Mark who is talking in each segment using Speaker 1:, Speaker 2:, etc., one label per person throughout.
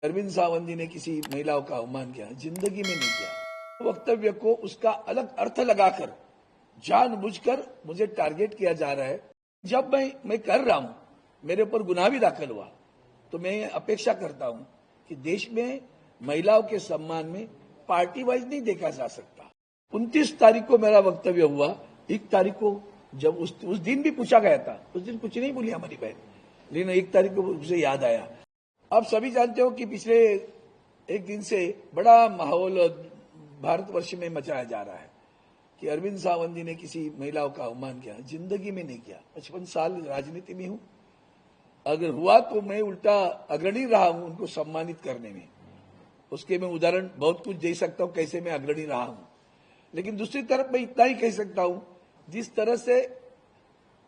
Speaker 1: अरविंद सावंत जी ने किसी महिलाओं का अवमान किया, जिंदगी में नहीं किया। वक्तव्य को उसका अलग अर्थ लगाकर जानबूझकर मुझे टारगेट किया जा रहा है। जब मैं कर रहा हूं, मेरे ऊपर गुनाह भी दाखिल हुआ, तो मैं अपेक्षा करता हूं कि देश में महिलाओं के सम्मान में पार्टी वाइज नहीं देखा जा सकता। 29 तारीख को मेरा वक्तव्य हुआ। 1 तारीख को जब उस दिन भी पूछा गया था, उस दिन कुछ नहीं बोली हमारी बहन, लेकिन 1 तारीख को मुझे याद आया। आप सभी जानते हो कि पिछले एक दिन से बड़ा माहौल भारतवर्ष में मचाया जा रहा है कि अरविंद सावंत जी ने किसी महिलाओं का अवमान किया, जिंदगी में नहीं किया। 55 साल राजनीति में हूं, अगर हुआ तो मैं उल्टा अग्रणी रहा हूं उनको सम्मानित करने में। उसके मैं उदाहरण बहुत कुछ दे सकता हूं कैसे मैं अग्रणी रहा हूं, लेकिन दूसरी तरफ मैं इतना ही कह सकता हूं, जिस तरह से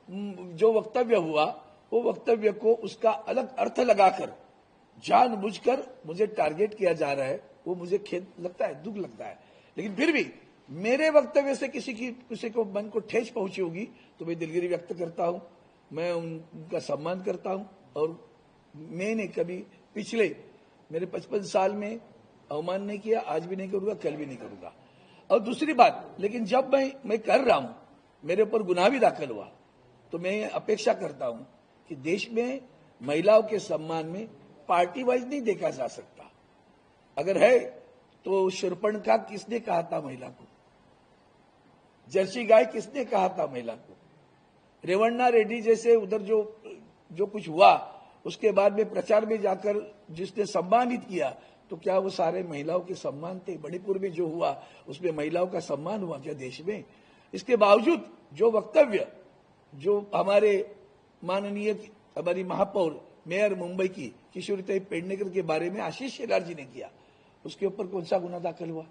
Speaker 1: जो वक्तव्य हुआ, वो वक्तव्य को उसका अलग अर्थ लगाकर जानबूझकर मुझे टारगेट किया जा रहा है, वो मुझे खेद लगता है, दुख लगता है। लेकिन फिर भी मेरे वक्तव्य से किसी को मन को ठेस पहुंची होगी तो मैं दिलगिरी व्यक्त करता हूं, मैं उनका सम्मान करता हूं। और मैंने कभी पिछले मेरे 55 साल में अवमान नहीं किया, आज भी नहीं करूंगा, कल भी नहीं करूंगा। और दूसरी बात, लेकिन जब मैं कर रहा हूं, मेरे ऊपर गुनाह भी दाखिल हुआ, तो मैं अपेक्षा करता हूं कि देश में महिलाओं के सम्मान में पार्टी वाइज नहीं देखा जा सकता। अगर है तो शूर्पणखा किसने कहा था महिला को? जर्सी गाय किसने कहा था महिला को? रेवन्ना रेड्डी जैसे उधर जो कुछ हुआ, उसके बाद में प्रचार में जाकर जिसने सम्मानित किया, तो क्या वो सारे महिलाओं के सम्मान थे? मणिपुर में जो हुआ उसमें महिलाओं का सम्मान हुआ क्या देश में? इसके बावजूद जो वक्तव्य जो हमारी महापौर मेयर मुंबई की किशोरी पेडनेकर के बारे में आशीष शेलार जी ने किया, उसके ऊपर कौन सा गुना दाखिल हुआ?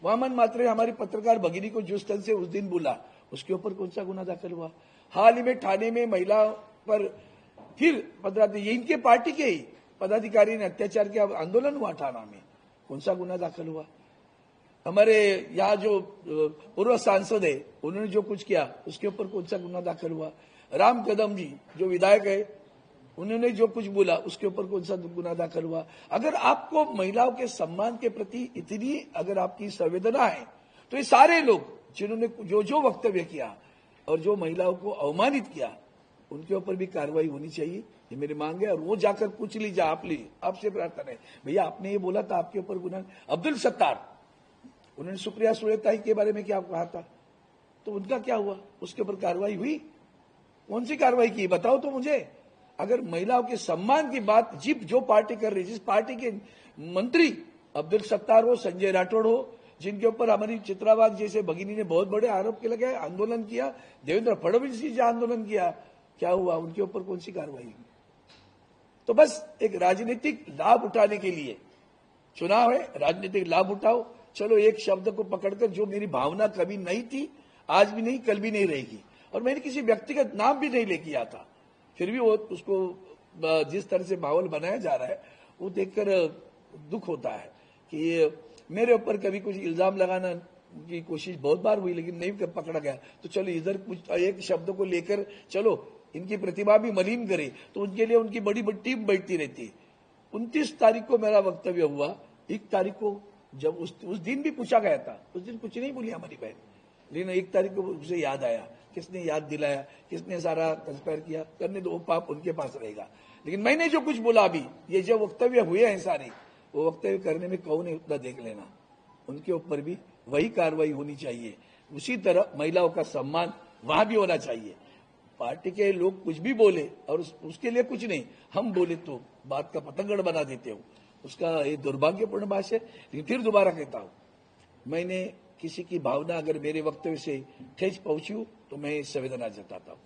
Speaker 1: वामन मात्रे हमारी पत्रकार भगिनी को जिस तरह से उस दिन बोला, उसके ऊपर कौन सा गुना दाखिल हुआ? हाल ही में ठाणे में महिला पर फिर इनके पार्टी के ही पदाधिकारी ने अत्याचार किया, आंदोलन हुआ ठाणा में, कौन सा गुना दाखिल हुआ? हमारे यहाँ जो पूर्व सांसद है उन्होंने जो कुछ किया, उसके ऊपर कौन सा गुना दाखिल हुआ? राम कदम जी जो विधायक है, उन्होंने जो कुछ बोला, उसके ऊपर कौन सा गुना दाखिल हुआ? अगर आपको महिलाओं के सम्मान के प्रति इतनी अगर आपकी संवेदना है, तो ये सारे लोग जिन्होंने जो वक्तव्य किया और जो महिलाओं को अवमानित किया, उनके ऊपर भी कार्रवाई होनी चाहिए, ये मेरी मांग है। और वो जाकर पूछ लीजिए, आपसे प्रार्थना है, भैया आपने ये बोला था, आपके ऊपर गुना। अब्दुल सत्तार, उन्होंने सुप्रिया सुले के बारे में क्या कहा था, तो उनका क्या हुआ? उसके ऊपर कार्रवाई हुई? कौन सी कार्रवाई की, बताओ तो मुझे। अगर महिलाओं के सम्मान की बात जो पार्टी कर रही, जिस पार्टी के मंत्री अब्दुल सत्तार हो, संजय राठौड़ हो, जिनके ऊपर हमारी चित्रावाद जैसे भगिनी ने बहुत बड़े आरोप के लगाए, आंदोलन किया, देवेंद्र फडणवीस जी आंदोलन किया, क्या हुआ? उनके ऊपर कौन सी कार्रवाई हुई? तो बस एक राजनीतिक लाभ उठाने के लिए चुनाव है, राजनीतिक लाभ उठाओ। चलो एक शब्द को पकड़कर, जो मेरी भावना कभी नहीं थी, आज भी नहीं, कल भी नहीं रहेगी, और मैंने किसी व्यक्तिगत नाम भी नहीं लेके आया था, फिर भी वो उसको जिस तरह से माहौल बनाया जा रहा है, वो देखकर दुख होता है कि मेरे ऊपर कभी कुछ इल्जाम लगाना की कोशिश बहुत बार हुई, लेकिन नहीं पकड़ा गया। तो चलो इधर कुछ एक शब्द को लेकर चलो इनकी प्रतिभा भी मलिन करे, तो उनके लिए उनकी बड़ी बड़ी टीम बैठती रहती है। 29 तारीख को मेरा वक्तव्य हुआ। 1 तारीख को जब उस दिन भी पूछा गया था, उस दिन कुछ नहीं बोली हमारी बहन, लेकिन 1 तारीख को मुझे याद आया। किसने याद दिलाया, किसने सारा कंस्पायर किया, करने दो, पाप उनके पास रहेगा। लेकिन मैंने जो कुछ बोला अभी, ये जो वक्तव्य हुए हैं सारे, वो वक्तव्य करने में कौन है उतना देख लेना, उनके ऊपर भी वही कार्रवाई होनी चाहिए। उसी तरह महिलाओं का सम्मान वहां भी होना चाहिए। पार्टी के लोग कुछ भी बोले और उसके लिए कुछ नहीं, हम बोले तो बात का पतंगड़ बना देते हो, उसका ये दुर्भाग्यपूर्ण बात है। लेकिन फिर दोबारा कहता हूं, मैंने किसी की भावना अगर मेरे वक्तव्य से ठेस पहुंची हो, तो मैं संवेदना जताता हूं।